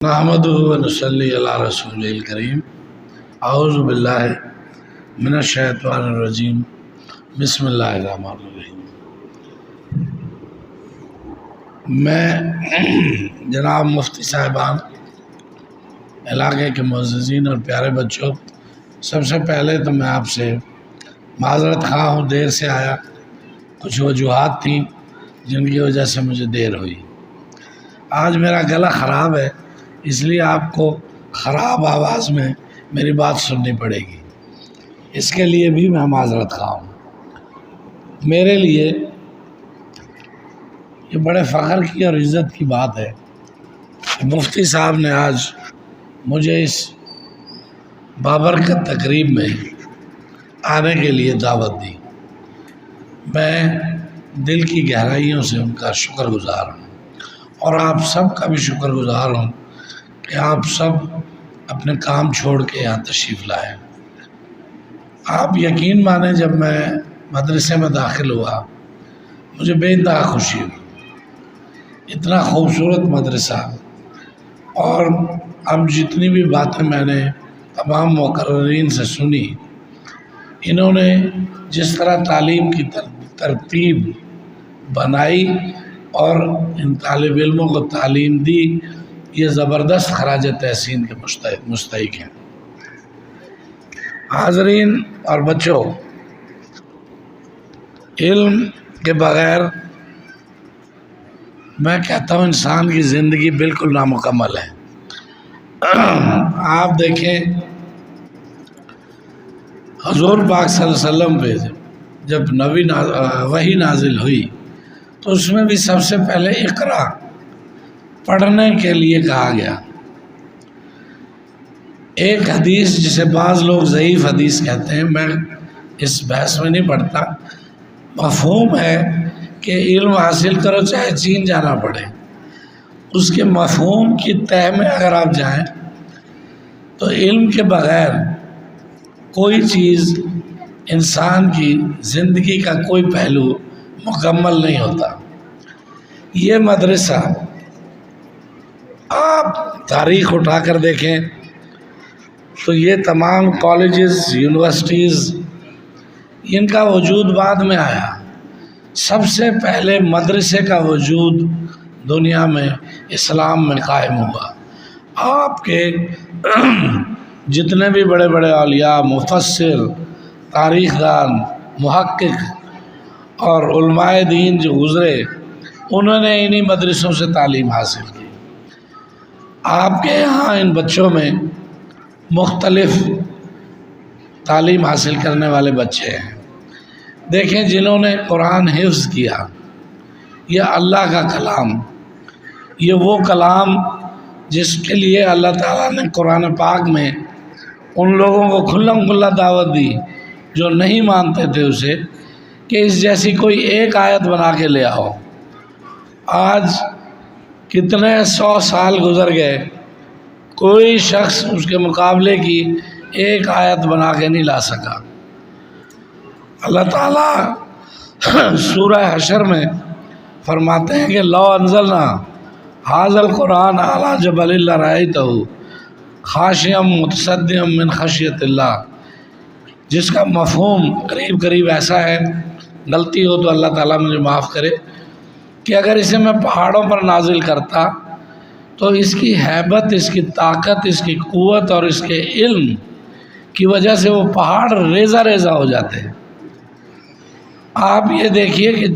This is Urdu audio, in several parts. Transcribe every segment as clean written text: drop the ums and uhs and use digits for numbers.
نحمدہ و نصلی علی رسول الکریم اعوذ باللہ من الشیطان الرجیم بسم اللہ الرحمن الرحیم۔ میں جناب مفتی صاحبان، علاقے کے معززین اور پیارے بچوں، سب سے پہلے تو میں آپ سے معذرت خواہ ہوں، دیر سے آیا، کچھ وجوہات تھیں جن کی وجہ سے مجھے دیر ہوئی۔ آج میرا گلا خراب ہے، اس لیے آپ کو خراب آواز میں میری بات سننی پڑے گی، اس کے لیے بھی میں معذرت خواہ ہوں۔ میرے لیے یہ بڑے فخر کی اور عزت کی بات ہے کہ مفتی صاحب نے آج مجھے اس بابرکت تقریب میں آنے کے لیے دعوت دی۔ میں دل کی گہرائیوں سے ان کا شکر گزار ہوں، اور آپ سب کا بھی شکر گزار ہوں کہ آپ سب اپنے کام چھوڑ کے یہاں تشریف لائے۔ آپ یقین مانیں، جب میں مدرسے میں داخل ہوا مجھے بے انتہا خوشی ہوئی۔ اتنا خوبصورت مدرسہ، اور اب جتنی بھی باتیں میں نے تمام مقررین سے سنی، انہوں نے جس طرح تعلیم کی ترتیب بنائی اور ان طالب علموں کو تعلیم دی، یہ زبردست خراج تحسین کے مستحق ہیں۔ حاضرین اور بچوں، علم کے بغیر میں کہتا ہوں انسان کی زندگی بالکل نامکمل ہے۔ آپ دیکھیں، حضور پاک صلی اللہ علیہ وسلم پہ جب وحی نازل ہوئی تو اس میں بھی سب سے پہلے اقرا پڑھنے کے لیے کہا گیا۔ ایک حدیث جسے بعض لوگ ضعیف حدیث کہتے ہیں، میں اس بحث میں نہیں پڑھتا، مفہوم ہے کہ علم حاصل کرو چاہے چین جانا پڑے۔ اس کے مفہوم کی تہ میں اگر آپ جائیں تو علم کے بغیر کوئی چیز، انسان کی زندگی کا کوئی پہلو مکمل نہیں ہوتا۔ یہ مدرسہ آپ تاریخ اٹھا کر دیکھیں تو یہ تمام کالجز، یونیورسٹیز، ان کا وجود بعد میں آیا۔ سب سے پہلے مدرسے کا وجود دنیا میں اسلام میں قائم ہوا۔ آپ کے جتنے بھی بڑے بڑے اولیاء، مفسر، تاریخ دان، محقق اور علماء دین جو گزرے، انہوں نے انہی مدرسوں سے تعلیم حاصل کی۔ آپ کے یہاں ان بچوں میں مختلف تعلیم حاصل کرنے والے بچے ہیں۔ دیکھیں، جنہوں نے قرآن حفظ کیا، یہ اللہ کا کلام، یہ وہ کلام جس کے لیے اللہ تعالیٰ نے قرآن پاک میں ان لوگوں کو کھلم کھلا دعوت دی جو نہیں مانتے تھے اسے، کہ اس جیسی کوئی ایک آیت بنا کے لے آؤ۔ آج کتنے 100 سال گزر گئے، کوئی شخص اس کے مقابلے کی ایک آیت بنا کے نہیں لا سکا۔ اللہ تعالیٰ سورہ حشر میں فرماتے ہیں کہ لو انزلنا ھذا القرآن علی جبل لرأیتہ خاشعا متصدعا من خشیۃ اللہ، جس کا مفہوم قریب قریب ایسا ہے، غلطی ہو تو اللہ تعالیٰ مجھے معاف کرے، کہ اگر اسے میں پہاڑوں پر نازل کرتا تو اس کی ہیبت، اس کی طاقت، اس کی قوت اور اس کے علم کی وجہ سے وہ پہاڑ ریزہ ریزہ ہو جاتے ہیں۔ آپ یہ دیکھیے کہ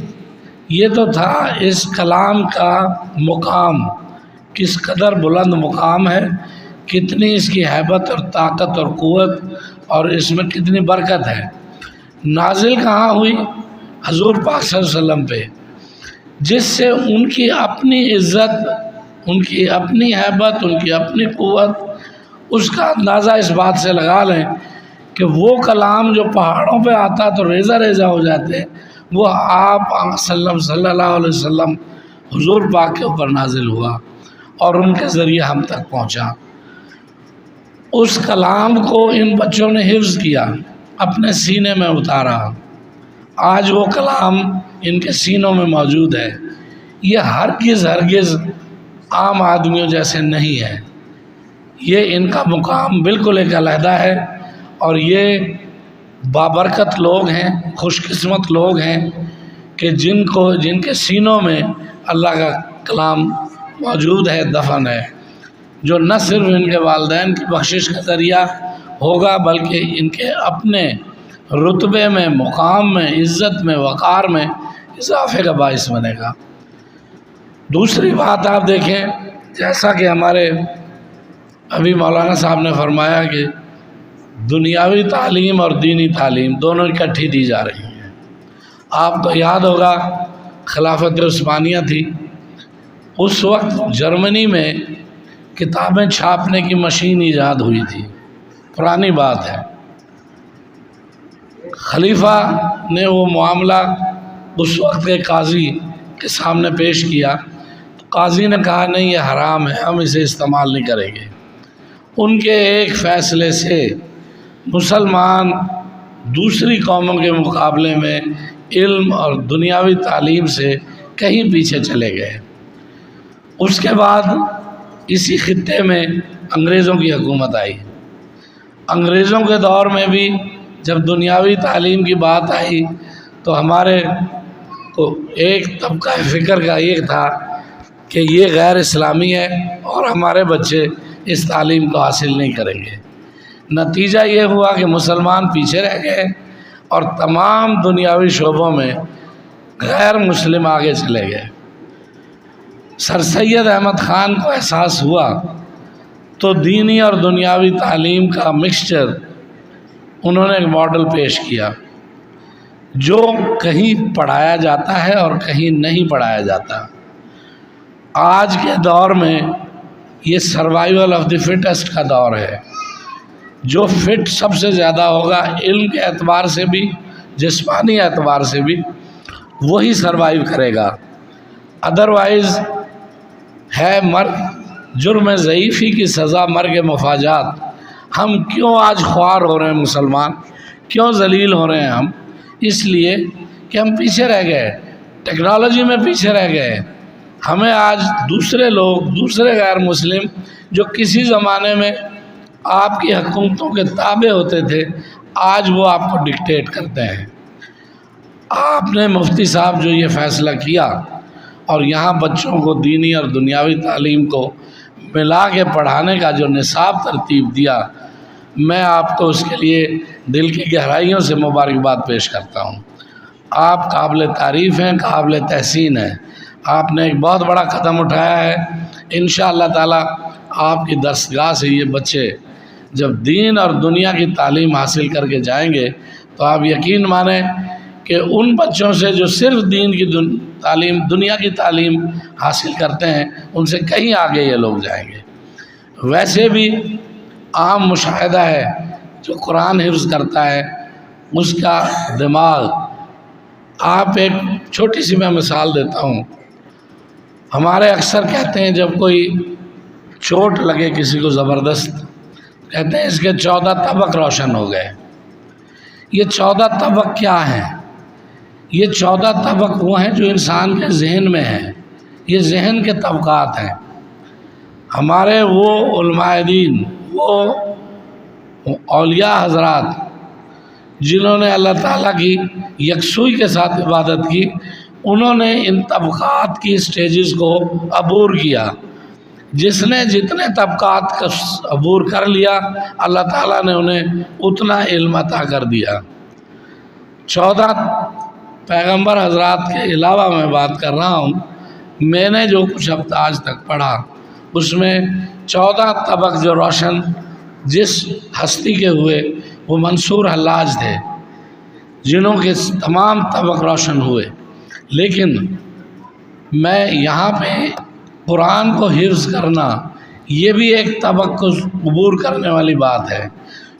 یہ تو تھا اس کلام کا مقام، کس قدر بلند مقام ہے، کتنی اس کی ہیبت اور طاقت اور قوت، اور اس میں کتنی برکت ہے۔ نازل کہاں ہوئی؟ حضور پاک صلی اللہ علیہ وسلم پہ، جس سے ان کی اپنی عزت، ان کی اپنی ہیبت، ان کی اپنی قوت، اس کا اندازہ اس بات سے لگا لیں کہ وہ کلام جو پہاڑوں پہ آتا تو ریزہ ریزہ ہو جاتے، وہ آپ صلی اللہ علیہ وسلم حضور پاک کے اوپر نازل ہوا اور ان کے ذریعے ہم تک پہنچا۔ اس کلام کو ان بچوں نے حفظ کیا، اپنے سینے میں اتارا۔ آج وہ کلام ان کے سینوں میں موجود ہے۔ یہ ہرگز عام آدمیوں جیسے نہیں ہے۔ یہ ان کا مقام بالکل ایک علیحدہ ہے، اور یہ بابرکت لوگ ہیں، خوش قسمت لوگ ہیں کہ جن کے سینوں میں اللہ کا کلام موجود ہے، دفن ہے، جو نہ صرف ان کے والدین کی بخشش کا ذریعہ ہوگا بلکہ ان کے اپنے رتبے میں، مقام میں، عزت میں، وقار میں اضافے کا باعث بنے گا۔ دوسری بات آپ دیکھیں، جیسا کہ ہمارے ابھی مولانا صاحب نے فرمایا کہ دنیاوی تعلیم اور دینی تعلیم دونوں اکٹھی دی جا رہی ہیں۔ آپ کو یاد ہوگا خلافت عثمانیہ تھی، اس وقت جرمنی میں کتابیں چھاپنے کی مشین ایجاد ہوئی تھی، پرانی بات ہے۔ خلیفہ نے وہ معاملہ اس وقت کے قاضی کے سامنے پیش کیا، تو قاضی نے کہا نہیں، یہ حرام ہے، ہم اسے استعمال نہیں کریں گے۔ ان کے ایک فیصلے سے مسلمان دوسری قوموں کے مقابلے میں علم اور دنیاوی تعلیم سے کہیں پیچھے چلے گئے۔ اس کے بعد اسی خطے میں انگریزوں کی حکومت آئی۔ انگریزوں کے دور میں بھی جب دنیاوی تعلیم کی بات آئی تو ہمارے کو ایک طبقہ فکر کا یہ تھا کہ یہ غیر اسلامی ہے اور ہمارے بچے اس تعلیم کو حاصل نہیں کریں گے۔ نتیجہ یہ ہوا کہ مسلمان پیچھے رہ گئے اور تمام دنیاوی شعبوں میں غیر مسلم آگے چلے گئے۔ سر سید احمد خان کو احساس ہوا تو دینی اور دنیاوی تعلیم کا مکسچر انہوں نے ایک ماڈل پیش کیا جو کہیں پڑھایا جاتا ہے اور کہیں نہیں پڑھایا جاتا۔ آج کے دور میں یہ سروائیول آف دی فٹسٹ کا دور ہے۔ جو فٹ سب سے زیادہ ہوگا علم کے اعتبار سے بھی، جسمانی اعتبار سے بھی، وہی سروائیو کرے گا۔ ادروائز ہے مرگ، جرم ضعیفی کی سزا مرگ مفاجات۔ ہم کیوں آج خوار ہو رہے ہیں مسلمان، کیوں ذلیل ہو رہے ہیں ہم؟ اس لیے کہ ہم پیچھے رہ گئے، ٹیکنالوجی میں پیچھے رہ گئے۔ ہمیں آج دوسرے لوگ، دوسرے غیر مسلم جو کسی زمانے میں آپ کی حکومتوں کے تابع ہوتے تھے، آج وہ آپ کو ڈکٹیٹ کرتے ہیں۔ آپ نے مفتی صاحب جو یہ فیصلہ کیا اور یہاں بچوں کو دینی اور دنیاوی تعلیم کو ملا کے پڑھانے کا جو نصاب ترتیب دیا، میں آپ کو اس کے لیے دل کی گہرائیوں سے مبارکباد پیش کرتا ہوں۔ آپ قابل تعریف ہیں، قابل تحسین ہیں۔ آپ نے ایک بہت بڑا قدم اٹھایا ہے۔ انشاءاللہ تعالی آپ کی درسگاہ سے یہ بچے جب دین اور دنیا کی تعلیم حاصل کر کے جائیں گے تو آپ یقین مانیں کہ ان بچوں سے جو صرف دین کی تعلیم، دنیا کی تعلیم حاصل کرتے ہیں، ان سے کہیں آگے یہ لوگ جائیں گے۔ ویسے بھی عام مشاہدہ ہے، جو قرآن حفظ کرتا ہے اس کا دماغ، آپ ایک چھوٹی سی میں مثال دیتا ہوں۔ ہمارے اکثر کہتے ہیں جب کوئی چوٹ لگے کسی کو زبردست، کہتے ہیں اس کے 14 طبق روشن ہو گئے۔ یہ 14 طبق کیا ہیں؟ یہ 14 طبق وہ ہیں جو انسان کے ذہن میں ہیں، یہ ذہن کے طبقات ہیں۔ ہمارے وہ علماء دین، وہ اولیاء حضرات جنہوں نے اللہ تعالیٰ کی یکسوئی کے ساتھ عبادت کی، انہوں نے ان طبقات کی سٹیجز کو عبور کیا۔ جس نے جتنے طبقات کا عبور کر لیا، اللہ تعالیٰ نے انہیں اتنا علم عطا کر دیا۔ 14 پیغمبر حضرات کے علاوہ میں بات کر رہا ہوں، میں نے جو کچھ اب آج تک پڑھا اس میں 14 طبق جو روشن جس ہستی کے ہوئے وہ منصور حلاج تھے، جنہوں کے تمام طبق روشن ہوئے۔ لیکن میں یہاں پہ قرآن کو حفظ کرنا، یہ بھی ایک طبق کو عبور کرنے والی بات ہے۔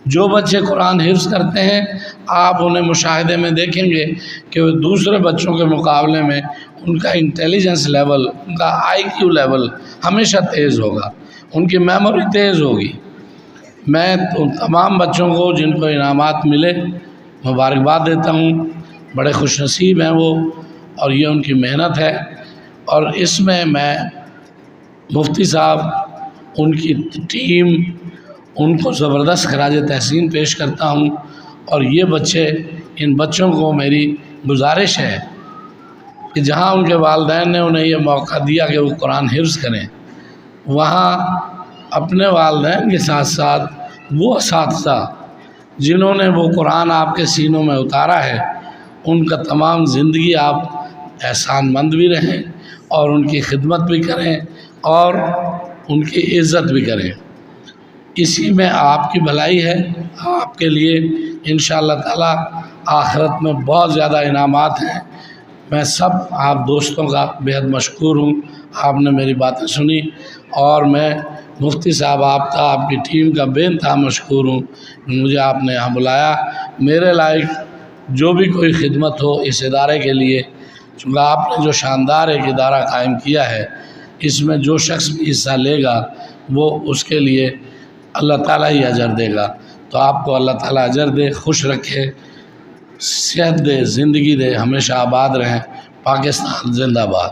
جو بچے قرآن حفظ کرتے ہیں، آپ انہیں مشاہدے میں دیکھیں گے کہ وہ دوسرے بچوں کے مقابلے میں ان کا انٹیلیجنس لیول، ان کا IQ لیول ہمیشہ تیز ہوگا، ان کی میموری تیز ہوگی۔ میں ان تمام بچوں کو جن کو انعامات ملے مبارکباد دیتا ہوں، بڑے خوش نصیب ہیں وہ، اور یہ ان کی محنت ہے۔ اور اس میں مفتی صاحب ان کی ٹیم، ان کو زبردست خراج تحسین پیش کرتا ہوں۔ اور یہ بچے، ان بچوں کو میری گزارش ہے کہ جہاں ان کے والدین نے انہیں یہ موقع دیا کہ وہ قرآن حفظ کریں، وہاں اپنے والدین کے ساتھ ساتھ وہ اساتذہ جنہوں نے وہ قرآن آپ کے سینوں میں اتارا ہے، ان کا تمام زندگی آپ احسان مند بھی رہیں اور ان کی خدمت بھی کریں اور ان کی عزت بھی کریں۔ اسی میں آپ کی بھلائی ہے۔ آپ کے لیے انشاءاللہ تعالی آخرت میں بہت زیادہ انعامات ہیں۔ میں سب آپ دوستوں کا بہت مشکور ہوں، آپ نے میری باتیں سنی، اور میں مفتی صاحب آپ کا، آپ کی ٹیم کا بے انتہا مشکور ہوں، مجھے آپ نے یہاں بلایا۔ میرے لائق جو بھی کوئی خدمت ہو اس ادارے کے لیے، چونکہ آپ نے جو شاندار ایک ادارہ قائم کیا ہے، اس میں جو شخص بھی حصہ لے گا وہ اس کے لیے اللہ تعالیٰ ہی اجر دے گا۔ تو آپ کو اللہ تعالیٰ اجر دے، خوش رکھے، صحت دے، زندگی دے، ہمیشہ آباد رہیں۔ پاکستان زندہ باد۔